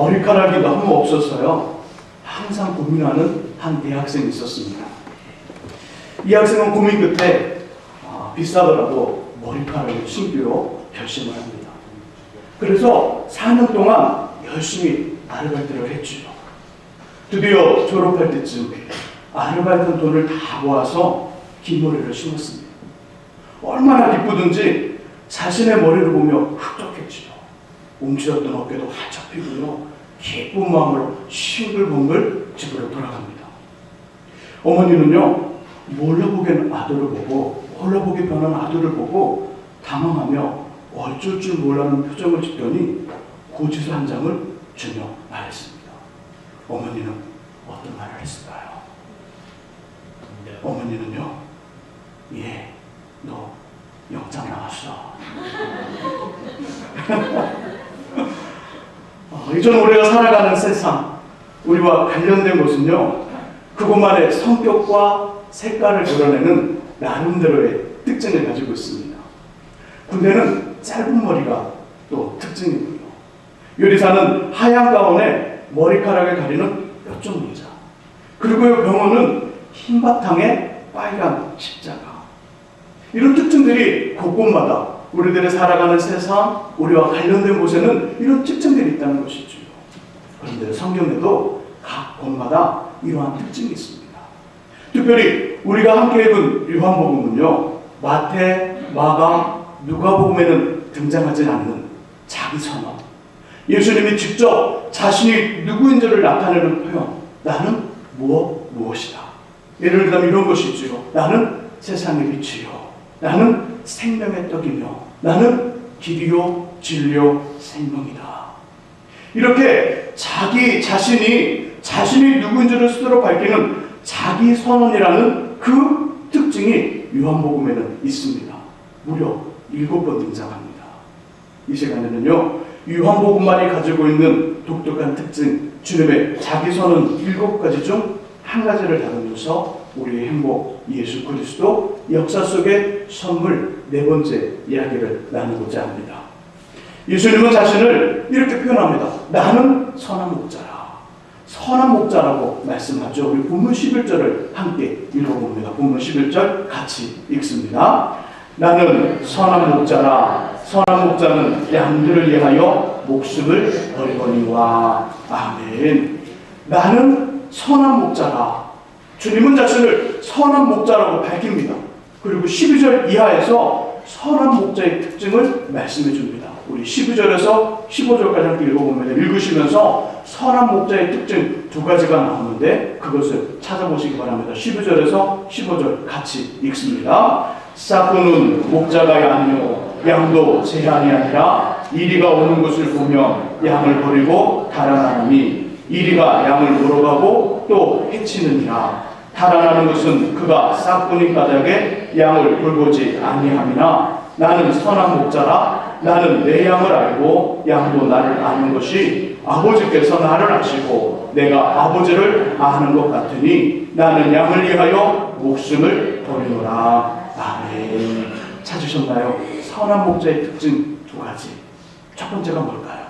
머리카락이 너무 없어서요, 항상 고민하는 한 대학생이 있었습니다. 이 학생은 고민 끝에 비싸더라도 머리카락을 심기로 결심을 합니다. 그래서 4년 동안 열심히 아르바이트를 했죠. 드디어 졸업할 때쯤 아르바이트 돈을 다 모아서 긴 머리를 심었습니다. 얼마나 기쁘든지 자신의 머리를 보며 흡족했지요. 움츠렸던 어깨도 활짝 피고요, 기쁜 마음으로 싱글벙글 집으로 돌아갑니다. 어머니는요, 몰라보게 아들을 보고, 몰라보게 변한 아들을 보고 당황하며 어쩔 줄 몰라는 표정을 짓더니 고지서 한 장을 주며 말했습니다. 어머니는 어떤 말을 했을까요? 어머니는요, 예, 너 영장 나왔어. 이전 우리가 살아가는 세상, 우리와 관련된 것은요, 그것만의 성격과 색깔을 드러내는 나름대로의 특징을 가지고 있습니다. 군대는 짧은 머리가 또 특징이고요. 요리사는 하얀 가운에 머리카락을 가리는 뾰족 모자, 그리고 병원은 흰 바탕에 빨간 십자가. 이런 특징들이 곳곳마다 우리들의 살아가는 세상, 우리와 관련된 곳에는 이런 특징들이 있다는 것이죠. 그런데 성경에도 각 곳마다 이러한 특징이 있습니다. 특별히 우리가 함께 읽은 요한복음은요, 마태, 마가, 누가복음에는 등장하지 않는 자기 선언, 예수님이 직접 자신이 누구인지를 나타내는 표현, 나는 무엇이다. 예를 들면 이런 것이지요. 나는 세상의 빛이요, 나는 생명의 떡이며, 나는 길이요 진리요 생명이다. 이렇게 자기 자신이 누구인지를 스스로 밝히는 자기 선언이라는 그 특징이 요한복음에는 있습니다. 무려 7번 등장합니다. 이 시간에는요, 요한복음만이 가지고 있는 독특한 특징, 주님의 자기 선언 7가지 중 한 가지를 다루면서 우리의 행복, 예수 그리스도 역사 속의 선물 4번째 이야기를 나누고자 합니다. 예수님은 자신을 이렇게 표현합니다. 나는 선한 목자라. 선한 목자라고 말씀하죠. 우리 본문 11절을 함께 읽어봅니다. 본문 11절 같이 읽습니다. 나는 선한 목자라. 선한 목자는 양들을 위하여 목숨을 버리거니와. 아멘. 나는 선한 목자라. 주님은 자신을 선한 목자라고 밝힙니다. 그리고 12절 이하에서 선한 목자의 특징을 말씀해 줍니다. 우리 12절에서 15절까지 함께 읽어보면, 읽으시면서 선한 목자의 특징 2가지가 나오는데 그것을 찾아보시기 바랍니다. 12절에서 15절 같이 읽습니다. 싹구는 목자가 아니요 양도 제한이 아니라 이리가 오는 것을 보며 양을 버리고 달아나느니 이리가 양을 몰아가고 또 해치느니라. 달아나는 것은 그가 싹구니 까닭에 양을 돌보지 아니함이나 나는 선한 목자라. 나는 내 양을 알고 양도 나를 아는 것이 아버지께서 나를 아시고 내가 아버지를 아는 것 같으니 나는 양을 위하여 목숨을 버리노라. 아멘. 찾으셨나요? 선한 목자의 특징 2가지. 첫 번째가 뭘까요?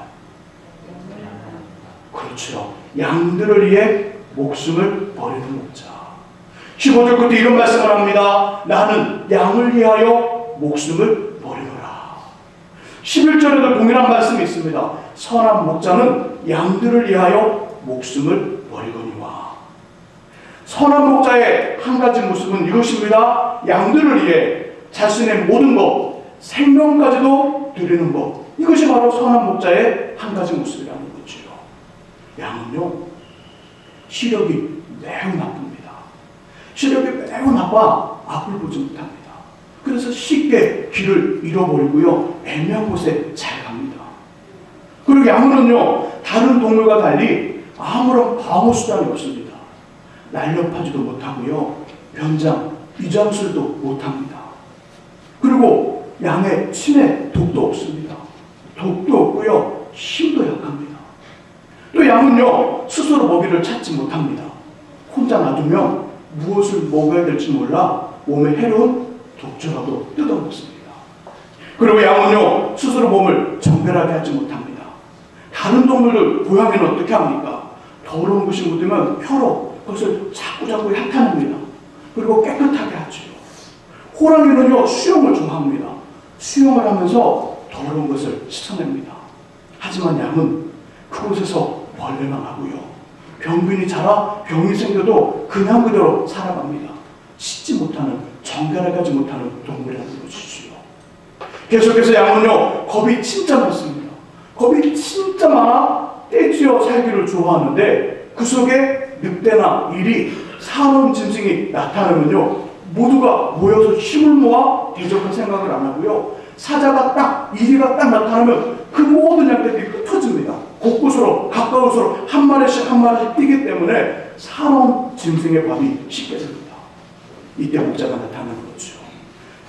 그렇죠. 양들을 위해 목숨을 버리는 목자. 15절 끝에 이런 말씀을 합니다. 나는 양을 위하여 목숨을 버리노라. 11절에도 동일한 말씀이 있습니다. 선한 목자는 양들을 위하여 목숨을 버리거니와. 선한 목자의 한 가지 모습은 이것입니다. 양들을 위해 자신의 모든 것, 생명까지도 드리는 것. 이것이 바로 선한 목자의 한 가지 모습이라는 거죠. 양은요, 시력이 매우 나쁩니다. 시력이 매우 나빠 앞을 보지 못합니다. 그래서 쉽게 길을 잃어버리고요, 애매한 곳에 잘 갑니다. 그리고 양은요, 다른 동물과 달리 아무런 방어 수단이 없습니다. 날렵하지도 못하고요, 변장, 위장술도 못합니다. 그리고 양의 침에 독도 없습니다. 독도 없고요, 힘도 약합니다. 또 양은요, 스스로 먹이를 찾지 못합니다. 혼자 놔두면 무엇을 먹어야 될지 몰라 몸에 해로운 독초라도 뜯어먹습니다. 그리고 양은요, 스스로 몸을 정결하게 하지 못합니다. 다른 동물들, 고양이는 어떻게 합니까? 더러운 것이 묻으면 혀로 그것을 자꾸자꾸 핥아냅니다. 그리고 깨끗하게 하죠. 호랑이는요, 수영을 좋아합니다. 수영을 하면서 더러운 것을 씻어냅니다. 하지만 양은 그곳에서 벌레만 하고요, 병균이 자라 병이 생겨도 그냥 그대로 살아갑니다. 씻지 못하는, 정결하게 하지 못하는 동물이라는 것이지요. 계속해서 양은요, 겁이 진짜 많습니다. 겁이 진짜 많아 떼지어 살기를 좋아하는데, 그 속에 늑대나 일이, 사나운 짐승이 나타나면요, 모두가 모여서 힘을 모아 대적할 생각을 안 하고요, 사자가 딱, 이리가 딱 나타나면 그 모든 양떼들이 흩어집니다. 곳곳으로, 가까운 곳으로 한 마리씩 한 마리씩 뛰기 때문에 사나운 짐승의 밥이 쉽게 됩니다. 이때 목자가 나타나는 거죠.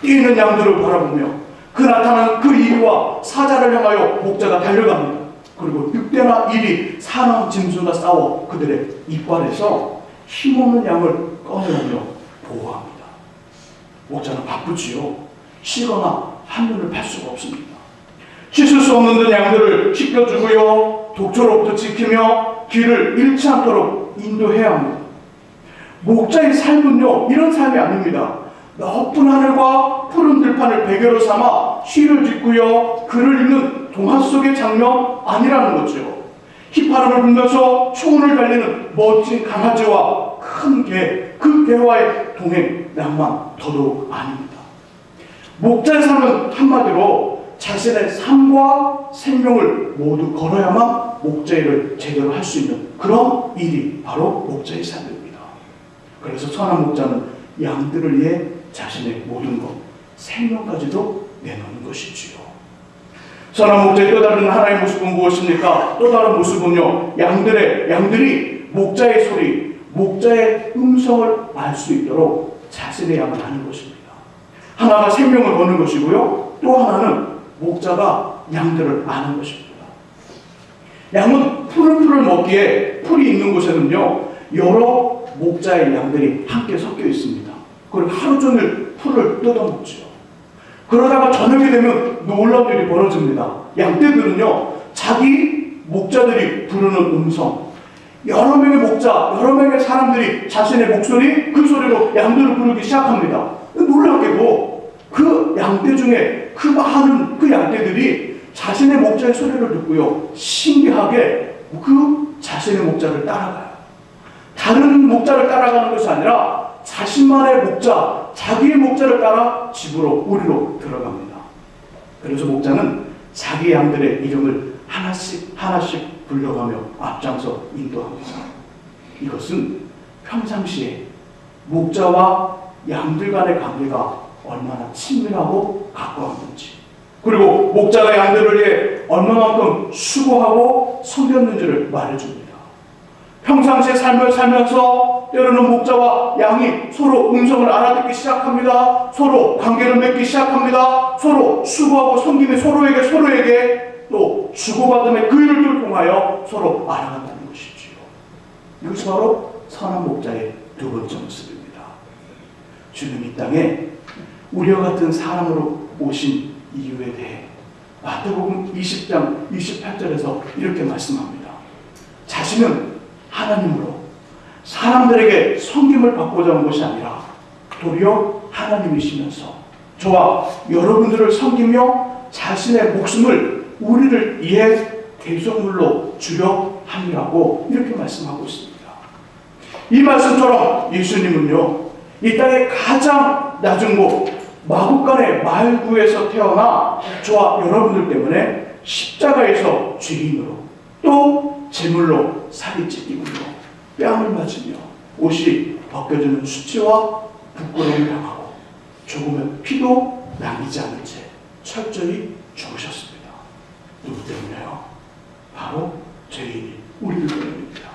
뛰는 양들을 바라보며 그 나타나는 그 이리와 사자를 향하여 목자가 달려갑니다. 그리고 늑대나 일이, 사나운 짐승과 싸워 그들의 이빨에서 힘없는 양을 꺼내오며 보호합니다. 목자는 바쁘지요. 쉬거나 한눈을 팔 수가 없습니다. 씻을 수 없는 양들을 씻겨주고요, 독초로부터 지키며 길을 잃지 않도록 인도해야 합니다. 목자의 삶은요, 이런 삶이 아닙니다. 높은 하늘과 푸른 들판을 배경으로 삼아 시를 짓고요, 글을 읽는 동화 속의 장면 아니라는 거죠. 휘파람을 불면서 초원을 달리는 멋진 강아지와 큰 개, 그 개와의 동행 낭만 더더욱 아닙니다. 목자의 삶은 한마디로 자신의 삶과 생명을 모두 걸어야만 목자 일을 제대로 할 수 있는 그런 일이 바로 목자의 삶입니다. 그래서 선한 목자는 양들을 위해 자신의 모든 것, 생명까지도 내놓는 것이지요. 선한 목자의 또 다른 하나의 모습은 무엇입니까? 또 다른 모습은요, 양들이 목자의 소리, 목자의 음성을 알 수 있도록 자신의 양을 아는 것입니다. 하나가 생명을 거는 것이고요, 또 하나는 목자가 양들을 아는 것입니다. 양은 풀을 먹기에 풀이 있는 곳에는요, 여러 목자의 양들이 함께 섞여 있습니다. 그리고 하루 종일 풀을 뜯어먹죠. 그러다가 저녁이 되면 놀라운 일이 벌어집니다. 양떼들은요, 자기 목자들이 부르는 음성, 여러 명의 목자, 여러 명의 사람들이 자신의 목소리, 그 소리로 양들을 부르기 시작합니다. 놀랍게도 그 양떼 중에 그 많은 그 양떼들이 자신의 목자의 소리를 듣고요, 신기하게 그 자신의 목자를 따라가요. 다른 목자를 따라가는 것이 아니라 자신만의 목자, 자기의 목자를 따라 집으로, 우리로 들어갑니다. 그래서 목자는 자기 양들의 이름을 하나씩 불러가며 앞장서 인도합니다. 이것은 평상시에 목자와 양들 간의 관계가 얼마나 친밀하고 가까웠는지, 그리고 목자가 양들을 위해 얼마만큼 수고하고 섬겼는지를 말해줍니다. 평상시의 삶을 살면서 때로는 목자와 양이 서로 음성을 알아듣기 시작합니다. 서로 관계를 맺기 시작합니다. 서로 수고하고 섬김이 서로에게 또 주고받음의 그 일을 통하여 서로 알아간다는 것이지요. 이것이 바로 선한 목자의 두 번째 모습입니다. 주님 이 땅에 우리와 같은 사람으로 오신 이유에 대해 마태복음 20장 28절에서 이렇게 말씀합니다. 자신은 하나님으로 사람들에게 섬김을 받고자 온 것이 아니라 도리어 하나님이시면서 저와 여러분들을 섬기며 자신의 목숨을 우리를 위해 대속물로 주려 함이라고 이렇게 말씀하고 있습니다. 이 말씀처럼 예수님은요, 이 땅의 가장 낮은 곳 마국간의 말구에서 태어나 저와 여러분들 때문에 십자가에서 죄인으로 또 제물로 살이 찢기고요, 뺨을 맞으며 옷이 벗겨지는 수치와 부끄러움을 당하고 조금의 피도 남기지 않은 채 철저히 죽으셨습니다. 누구 때문에요? 바로 죄인이 우리들 때문입니다.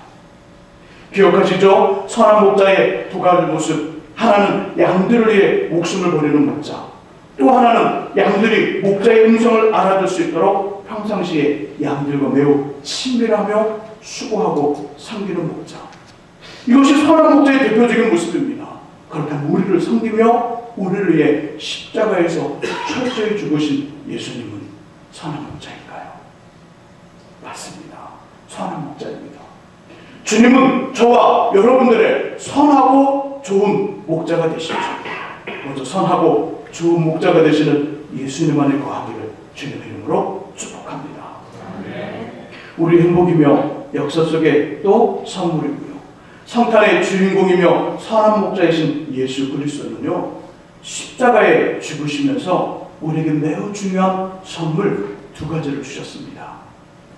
기억하시죠? 선한 목자의 두 가지 모습, 하나는 양들을 위해 목숨을 버리는 목자, 또 하나는 양들이 목자의 음성을 알아들 수 있도록 평상시에 양들과 매우 친밀하며 수고하고 섬기는 목자. 이것이 선한 목자의 대표적인 모습입니다. 그렇다면 우리를 섬기며 우리를 위해 십자가에서 철저히 죽으신 예수님은 선한 목자인가요? 맞습니다. 선한 목자입니다. 주님은 저와 여러분들의 선하고 좋은 목자가 되시죠. 먼저 선하고 좋은 목자가 되시는 예수님 안에 거하기를 주님의 이름으로 축복합니다. 우리 행복이며 역사 속에 또 선물이고요. 성탄의 주인공이며 선한 목자이신 예수 그리스도는요, 십자가에 죽으시면서 우리에게 매우 중요한 선물 두 가지를 주셨습니다.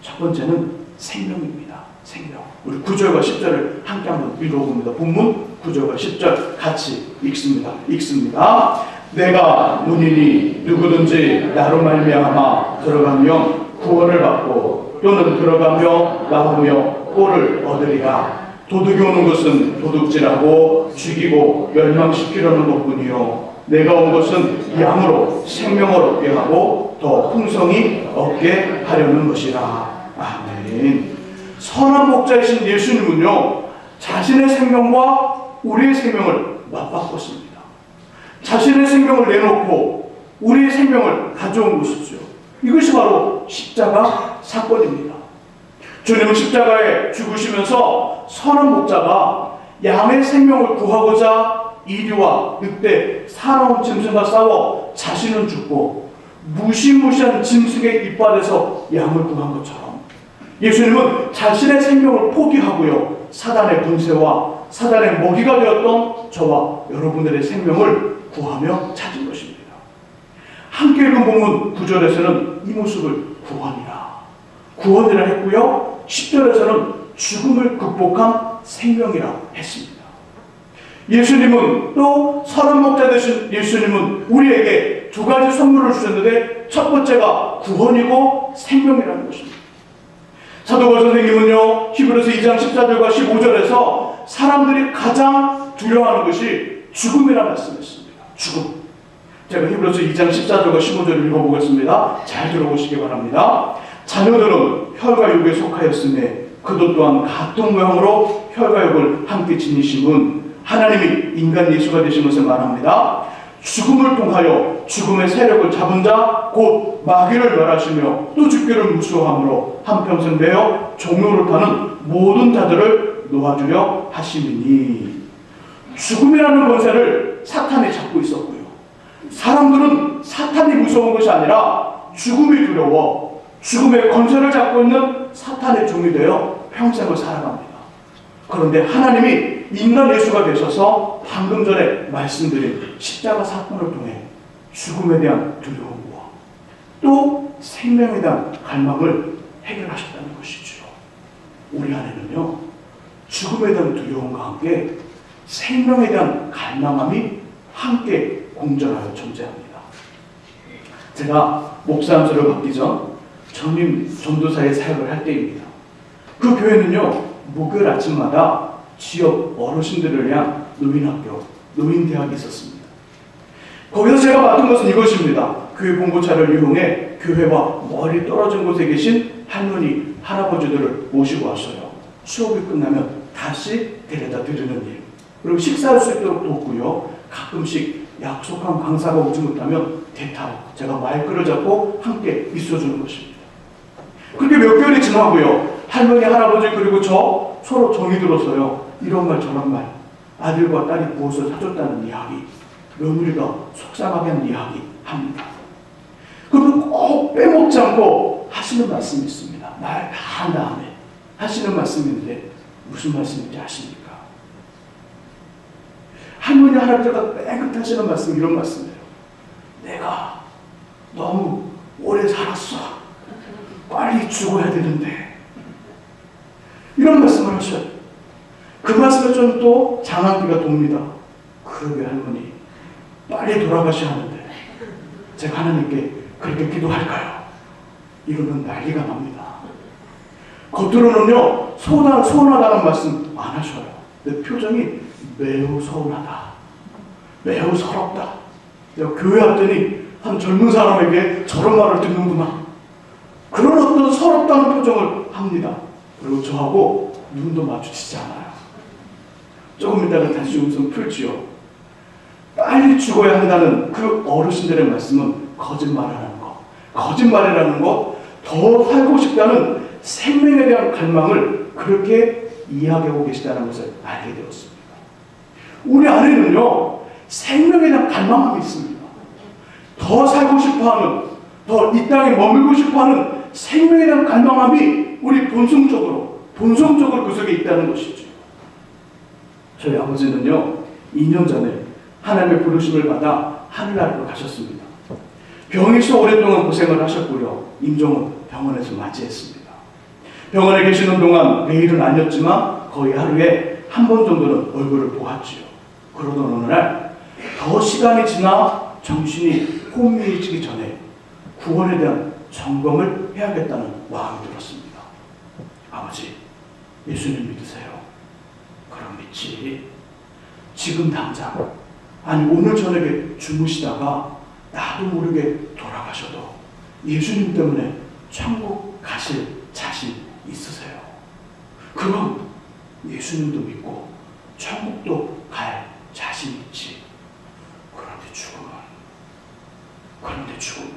첫 번째는 생명입니다. 생명. 우리 9절과 10절을 함께 한번 읽어봅니다. 본문 9절과 10절 같이 읽습니다. 내가 문이니 누구든지 나로 말미암아 들어가면 구원을 받고 또는 들어가며 나오며 꼴을 얻으리라. 도둑이 오는 것은 도둑질하고 죽이고 멸망시키려는 것뿐이요 내가 온 것은 양으로 생명을 얻게 하고 더 풍성히 얻게 하려는 것이라. 아멘. 선한 목자이신 예수님은요, 자신의 생명과 우리의 생명을 맞바꿨습니다. 자신의 생명을 내놓고 우리의 생명을 가져온 것이죠. 이것이 바로 십자가 사건입니다. 주님은 십자가에 죽으시면서 선한 목자가 양의 생명을 구하고자 이리와 늑대, 사나운 짐승과 싸워 자신은 죽고 무시무시한 짐승의 이빨에서 양을 구한 것처럼 예수님은 자신의 생명을 포기하고요, 사단의 권세와 사단의 먹이가 되었던 저와 여러분들의 생명을 구하며 찾은 것입니다. 함께 읽은 본문 9절에서는 이 모습을 구원이라 했고요, 10절에서는 죽음을 극복한 생명이라 했습니다. 예수님은 또 선한 목자 되신 예수님은 우리에게 두 가지 선물을 주셨는데 첫 번째가 구원이고 생명이라는 것입니다. 사도바 선생님은요, 히브리서 2장 14절과 15절에서 사람들이 가장 두려워하는 것이 죽음이라 말씀했습니다. 죽음. 제가 히브리서 2장 14절과 15절을 읽어보겠습니다. 잘 들어보시기 바랍니다. 자녀들은 혈과육에 속하였으며 그도 또한 같은 모양으로 혈과육을 함께 지니심은 하나님이 인간 예수가 되신 것을 말합니다. 죽음을 통하여 죽음의 세력을 잡은 자 곧 마귀를 멸하시며 또 죽기를 무서워함으로 한평생 되어 종로를 타는 모든 자들을 놓아주려 하심이니. 죽음이라는 권세를 사탄이 잡고 있었고요, 사람들은 사탄이 무서운 것이 아니라 죽음이 두려워 죽음의 권세를 잡고 있는 사탄의 종이 되어 평생을 살아갑니다. 그런데 하나님이 인간 예수가 되셔서 방금 전에 말씀드린 십자가 사건을 통해 죽음에 대한 두려움과 또 생명에 대한 갈망을 해결하셨다는 것이죠. 우리 안에는요, 죽음에 대한 두려움과 함께 생명에 대한 갈망함이 함께 공존하여 존재합니다. 제가 목사 안수를 받기 전 전임 전도사의 사역을 할 때입니다. 그 교회는요, 목요일 아침마다 지역 어르신들을 위한 노인학교, 노인대학이 있었습니다. 거기서 제가 맡은 것은 이것입니다. 교회 봉고차를 이용해 교회와 멀리 떨어진 곳에 계신 할머니, 할아버지들을 모시고 왔어요. 수업이 끝나면 다시 데려다 드리는 일, 그리고 식사할 수 있도록 돕고요, 가끔씩 약속한 강사가 오지 못하면 대타로 제가 마이크를 잡고 함께 있어주는 것입니다. 그렇게 몇 개월이 지나고요, 할머니, 할아버지 그리고 저 서로 정이 들어서요, 이런 말 저런 말, 아들과 딸이 무엇을 사줬다는 이야기, 며느리가 속상하게 하는 이야기 합니다. 그리고 꼭 빼먹지 않고 하시는 말씀이 있습니다. 말 다 한 다음에 하시는 말씀인데 무슨 말씀인지 아십니까? 할머니, 할아버지가 맨 끝에 하시는 말씀, 이런 말씀이에요. 내가 너무 오래 살았어. 빨리 죽어야 되는데. 이런 말씀을 하셔요. 그 말씀에 좀 또 장한기가 돕니다. 그러게 할머니, 빨리 돌아가셔야 하는데 제가 하나님께 그렇게 기도할까요? 이러면 난리가 납니다. 겉으로는요, 서운하다는 말씀 안 하셔요. 내 표정이 매우 서운하다, 매우 서럽다. 내가 교회 왔더니 한 젊은 사람에게 저런 말을 듣는구나, 그런 어떤 서럽다는 표정을 합니다. 그리고 저하고 눈도 마주치지 않아요. 조금 있다가 다시 웃음 풀지요. 빨리 죽어야 한다는 그 어르신들의 말씀은 거짓말이라는 것, 더 살고 싶다는 생명에 대한 갈망을 그렇게 이야기하고 계시다는 것을 알게 되었습니다. 우리 안에는요, 생명에 대한 갈망함이 있습니다. 더 살고 싶어하는, 더 이 땅에 머물고 싶어하는 생명에 대한 갈망함이 우리 본성적으로 그 속에 있다는 것이죠. 저희 아버지는요, 2년 전에 하나님의 부르심을 받아 하늘나라로 가셨습니다. 병에서 오랫동안 고생을 하셨고요. 임종은 병원에서 맞이했습니다. 병원에 계시는 동안 매일은 아니었지만 거의 하루에 한 번 정도는 얼굴을 보았지요. 그러던 어느 날 더 시간이 지나 정신이 혼미해지기 전에 구원에 대한 점검을 해야겠다는 마음이 들었습니다. 아버지, 예수님 믿으세요? 그럼 믿지. 지금 당장, 아니 오늘 저녁에 주무시다가 나도 모르게 돌아가셔도 예수님 때문에 천국 가실 자신 있으세요? 그럼 예수님도 믿고 천국도 갈 자신 있지. 그런데 죽음은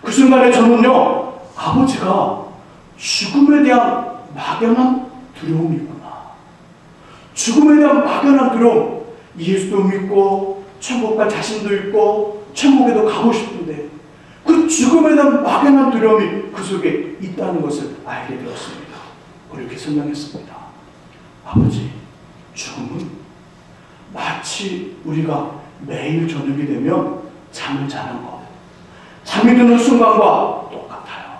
그 순간에 저는요, 아버지가 죽음에 대한 막연한 두려움이 있구나. 죽음에 대한 막연한 두려움, 예수도 믿고 천국 갈 자신도 있고 천국에도 가고 싶은데 그 죽음에 대한 막연한 두려움이 그 속에 있다는 것을 알게 되었습니다. 그렇게 설명했습니다. 아버지, 죽음은 마치 우리가 매일 저녁이 되면 잠을 자는 것, 잠이 드는 순간과 똑같아요.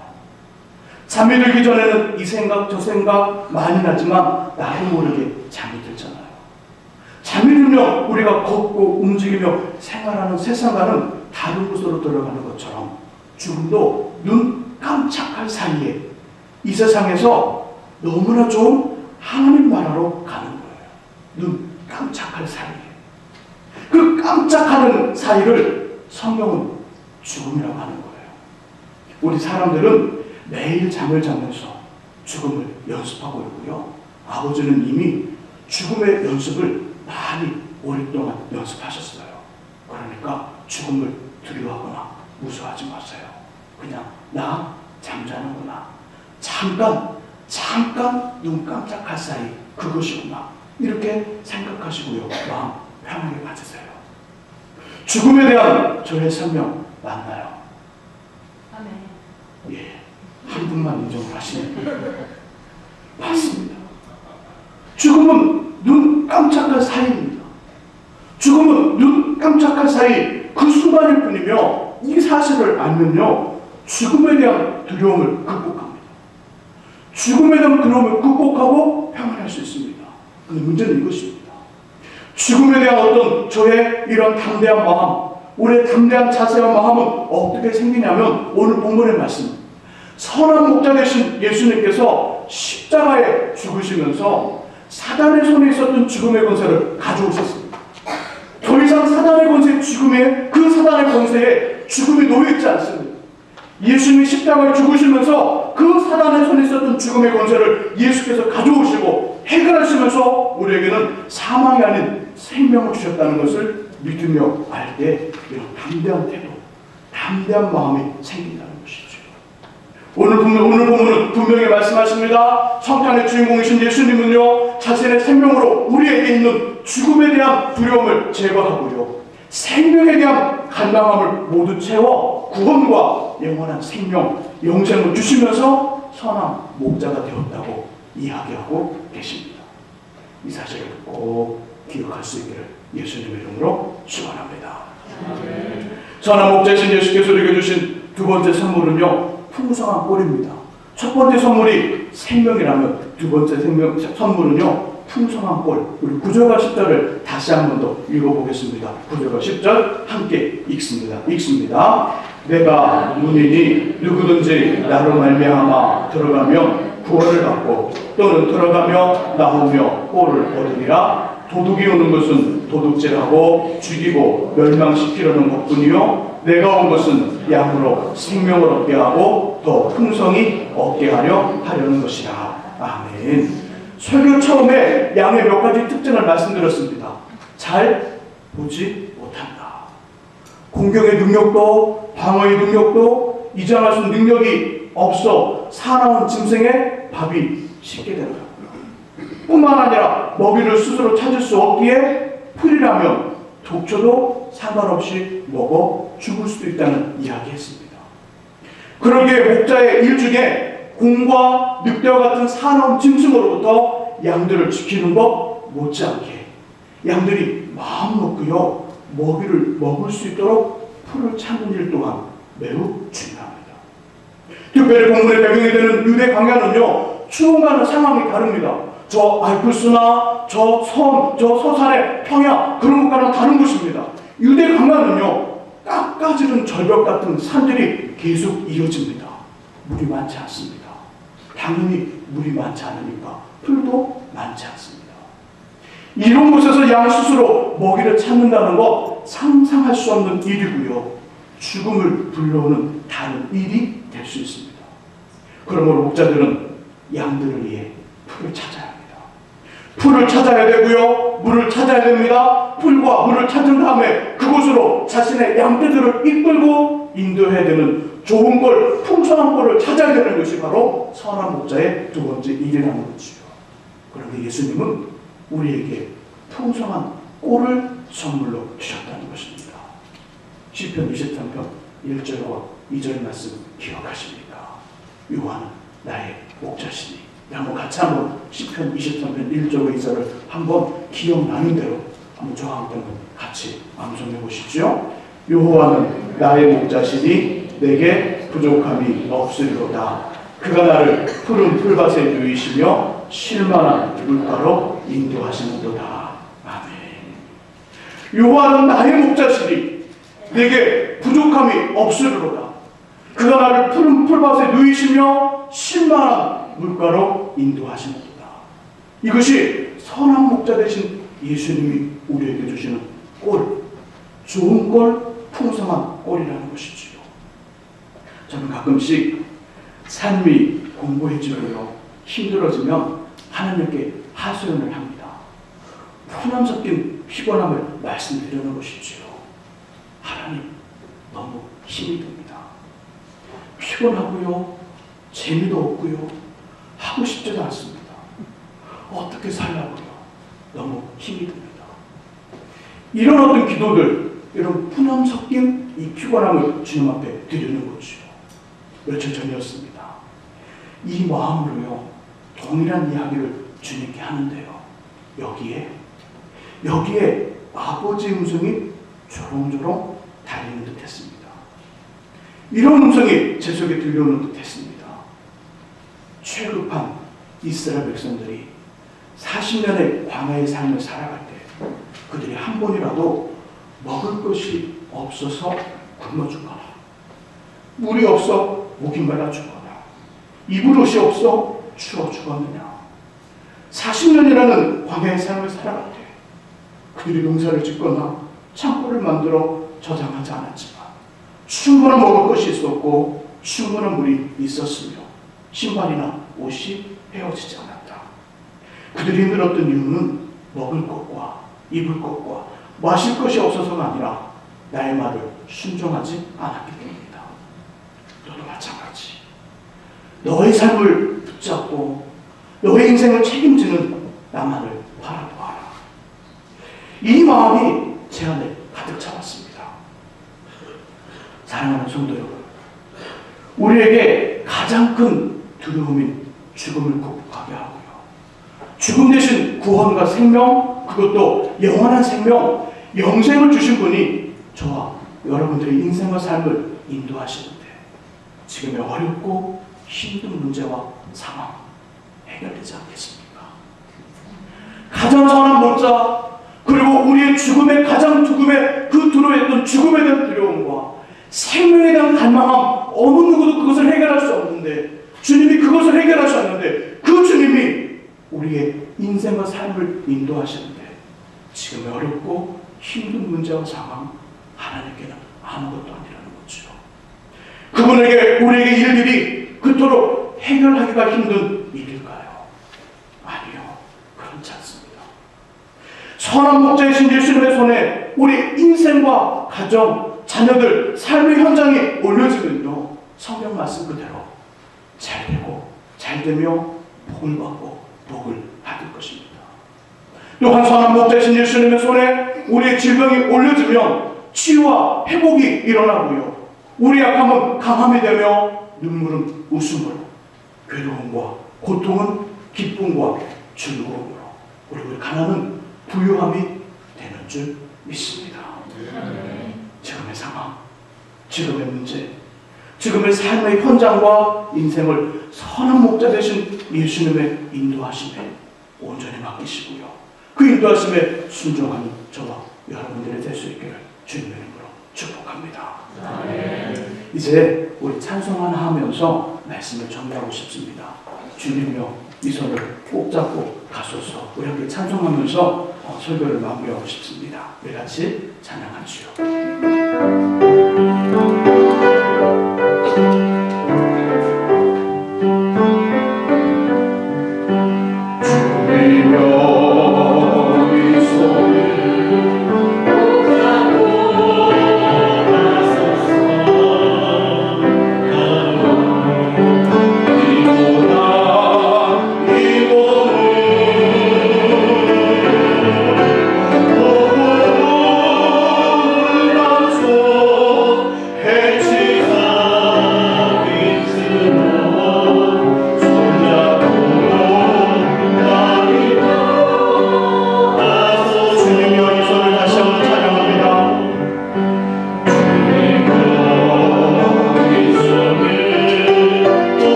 잠이 들기 전에는 이 생각 저 생각 많이 나지만 나도 모르게 잠이 들잖아요. 잠이 들면 우리가 걷고 움직이며 생활하는 세상과는 다른 곳으로 들어가는 것처럼 죽음도 눈 깜짝할 사이에 이 세상에서 너무나 좋은 하나님 나라로 가는 거예요. 눈 깜짝할 사이에. 그 깜짝하는 사이를 성경은 죽음이라고 하는 거예요. 우리 사람들은 매일 잠을 자면서 죽음을 연습하고 있고요. 아버지는 이미 죽음의 연습을 많이 오랫동안 연습하셨어요. 그러니까 죽음을 두려워하거나 무서워하지 마세요. 그냥 나 잠자는구나. 잠깐 눈 깜짝할 사이 그것이구나. 이렇게 생각하시고요. 마음 편하게 가지세요. 죽음에 대한 저의 설명 맞나요? 아멘. 예, 한 분만 인정을 하시네요. 맞습니다. 죽음은 눈 깜짝할 사이입니다. 죽음은 눈 깜짝할 사이 그 순간일 뿐이며 이 사실을 알면요, 죽음에 대한 두려움을 극복합니다. 죽음에 대한 두려움을 극복하고 평안할 수 있습니다. 근데 문제는 이것입니다. 죽음에 대한 어떤 저의 이런 담대한 마음, 우리의 담대한 자세와 마음은 어떻게 생기냐면 오늘 본문의 말씀, 선한 목자 되신 예수님께서 십자가에 죽으시면서 사단의 손에 있었던 죽음의 권세를 가져오셨습니다. 더 이상 사단의 권세, 그 사단의 권세에 죽음이 놓여있지 않습니다. 예수님이 십자가에 죽으시면서 그 사단의 손에 있었던 죽음의 권세를 예수께서 가져오시고 해결하시면서 우리에게는 사망이 아닌 생명을 주셨다는 것을 믿으며 알 때 이런 담대한 태도, 담대한 마음이 생긴다는 것이죠. 오늘 본문은 분명히 말씀하십니다. 성탄의 주인공이신 예수님은요, 자신의 생명으로 우리에게 있는 죽음에 대한 두려움을 제거하고요, 생명에 대한 갈망함을 모두 채워 구원과 영원한 생명, 영생을 주시면서 선한 목자가 되었다고 이야기하고 계십니다. 이 사실을 꼭 기억할 수 있기를 예수님의 이름으로 축원합니다. 선한 목자이신 예수께서 우리에게 주신 두 번째 선물은요, 풍성한 꼴입니다. 첫 번째 선물이 생명이라면 두 번째 선물은요, 풍성한 꼴. 우리 9절과 10절을 다시 한 번 더 읽어보겠습니다. 9절과 10절 함께 읽습니다. 내가 문이니 누구든지 나로 말미암아 들어가면 구원을 받고 또는 들어가며 나오며 꼴을 얻으리라. 도둑이 오는 것은 도둑질하고 죽이고 멸망시키려는 것뿐이요, 내가 온 것은 양으로 생명을 얻게 하고 더 풍성히 얻게 하려는 것이라. 아멘. 설교 처음에 양의 몇 가지 특징을 말씀드렸습니다. 잘 보지 못한다. 공격의 능력도 방어의 능력도 이장할 수 있는 능력이 없어 사나운 짐승의 밥이 식게 되는 거고요. 뿐만 아니라 먹이를 스스로 찾을 수 없기에 풀이라면 독초도 상관없이 먹어 죽을 수도 있다는 이야기했습니다. 그러기에 목자의 일 중에 곰과 늑대와 같은 사나운 짐승으로부터 양들을 지키는 것 못지않게 양들이 마음 놓고요 먹이를 먹을 수 있도록 풀을 찾는 일 또한 매우 중요합니다. 특별히 공문의 배경이 되는 유대 광야는요 추운가는 상황이 다릅니다. 저 알프스나 저 섬, 저 서산의 평야 그런 것과는 다른 곳입니다. 유대 광야는요 깎아지른 절벽 같은 산들이 계속 이어집니다. 물이 많지 않습니다. 당연히 물이 많지 않으니까 풀도 많지 않습니다. 이런 곳에서 양 스스로 먹이를 찾는다는 것 상상할 수 없는 일이고요. 죽음을 불러오는 다른 일이 될 수 있습니다. 그러므로 목자들은 양들을 위해 풀을 찾아야 합니다. 풀을 찾아야 되고요. 물을 찾아야 됩니다. 풀과 물을 찾은 다음에 그곳으로 자신의 양떼들을 이끌고 인도해야 되는 좋은 꼴, 풍성한 꼴을 찾아야 되는 것이 바로 선한 목자의 두 번째 일이라는 거지요. 그런데 예수님은 우리에게 풍성한 꼴을 선물로 주셨다는 것입니다. 시편 23편 1절과 2절 말씀 기억하십니까? 여호와는 나의 목자시니. 한번 같이 한번 시편 23편 1절과 2절을 한번 기억나는 대로 한번 저와 함께 같이 암송해 보시죠. 여호와는 나의 목자시니 내게 부족함이 없으리로다. 그가 나를 푸른 풀밭에 누이시며 쉴만한 물가로 인도하시는도다. 아멘. 여호와는 나의 목자시니 내게 부족함이 없으리로다. 그가 나를 푸른 풀밭에 누이시며 쉴만한 물가로 인도하시는도다. 이것이 선한 목자 되신 예수님이 우리에게 주시는 꼴, 좋은 꼴, 풍성한 꼴이라는 것이지요. 저는 가끔씩 삶이 공고해지고요 힘들어지면 하나님께 하소연을 합니다. 푸념 섞인 피곤함을 말씀드리는 것이지요. 하나님, 너무 힘이 듭니다. 피곤하고요 재미도 없고요 하고 싶지도 않습니다. 어떻게 살라고요? 너무 힘이 듭니다. 이런 어떤 기도들, 이런 푸념 섞인 이 피곤함을 주님 앞에 드리는 거죠. 며칠 전이었습니다. 이 마음으로요 동일한 이야기를 주님께 하는데요 여기에 아버지의 음성이 조롱조롱 달리는 듯 했습니다. 이런 음성이 제 속에 들려오는 듯 했습니다. 최급한 이스라엘 백성들이 40년의 광야의 삶을 살아갈 때 그들이 한 번이라도 먹을 것이 없어서 굶어 죽거나 물이 없어 목이 말라 죽거나 입을 옷이 없어 추워 죽었느냐. 40년이라는 광야의 삶을 살아갈 때 그들이 농사를 짓거나 창고를 만들어 저장하지 않았지만 충분한 먹을 것이 있었고 충분한 물이 있었으며 신발이나 옷이 헤어지지 않았다. 그들이 힘들었던 이유는 먹을 것과 입을 것과 마실 것이 없어서가 아니라 나의 말을 순종하지 않았기 때문이다. 너도 마찬가지. 너의 삶을 붙잡고 너의 인생을 책임지는 나만을 바라보아라. 이 마음이 제 안에 가득 차왔습니다. 사랑하는 성도 여러분, 우리에게 가장 큰 두려움인 죽음을 극복하게 하고요. 죽음 대신 구원과 생명, 그것도 영원한 생명, 영생을 주신 분이 저와 여러분들의 인생과 삶을 인도하시는데 지금의 어렵고 힘든 문제와 상황 해결되지 않겠습니까? 가장 선한 목자, 그리고 우리의 죽음의 가장 그 두려워했던 죽음에 대한 두려움과 생명에 대한 갈망함, 어느 누구도 그것을 해결할 수 없는데 주님이 그것을 해결하셨는데 그 주님이 우리의 인생과 삶을 인도하시는데 지금의 어렵고 힘든 문제와 상황 하나님께는 아무것도 아니라는 거죠. 그분에게 우리에게 일들이 그토록 해결하기가 힘든 일일까요? 아니요, 그렇지 않습니다. 선한 목자이신 예수님의 손에 우리 인생과 가정, 자녀들, 삶의 현장이 올려지면요 성경 말씀 그대로 잘 되고 잘 되며 복을 받고 복을 받을 것입니다. 또한 선한 목자이신 예수님의 손에 우리의 질병이 올려지면 치유와 회복이 일어나고요. 우리 약함은 강함이 되며 눈물은 웃음으로, 괴로움과 고통은 기쁨과 즐거움으로, 그리고 가난은 부유함이 되는 줄 믿습니다. 지금의 상황, 지금의 문제, 지금의 삶의 현장과 인생을 선한 목자 되신 예수님의 인도하심에 온전히 맡기시고요. 그 인도하심에 순종하는 저와 여러분들이 될 수 있기를 주님의 이름으로 축복합니다. 이제 우리 찬송 하나 하면서 말씀을 정리하고 싶습니다. 주님이여 이 손을 꼭 잡고 가소서. 우리 함께 찬송하면서 설교를 마무리하고 싶습니다. 우리 같이 찬양하시오.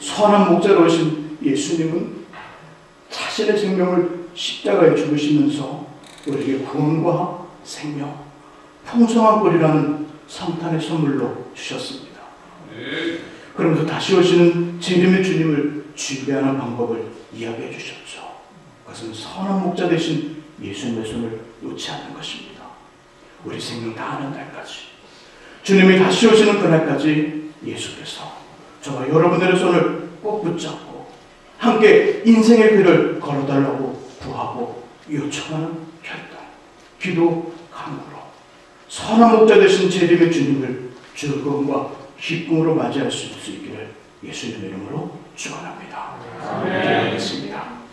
선한 목자로 오신 예수님은 자신의 생명을 십자가에 죽으시면서 우리에게 구원과 생명, 풍성한 꼴이라는 성탄의 선물로 주셨습니다. 그러면서 다시 오시는 재림의 주님을 준비하는 방법을 이야기해 주셨죠. 그것은 선한 목자 되신 예수님의 손을 놓지 않는 것입니다. 우리 생명 다하는 날까지, 주님이 다시 오시는 그날까지 예수께서 저와 여러분들의 손을 꼭 붙잡고 함께 인생의 길을 걸어달라고 구하고 요청하는 결단, 기도, 간구로 선한 목자 되신 재림의 주님을 즐거움과 기쁨으로 맞이할 수 있기를 예수님의 이름으로 축원합니다. 기도하겠습니다.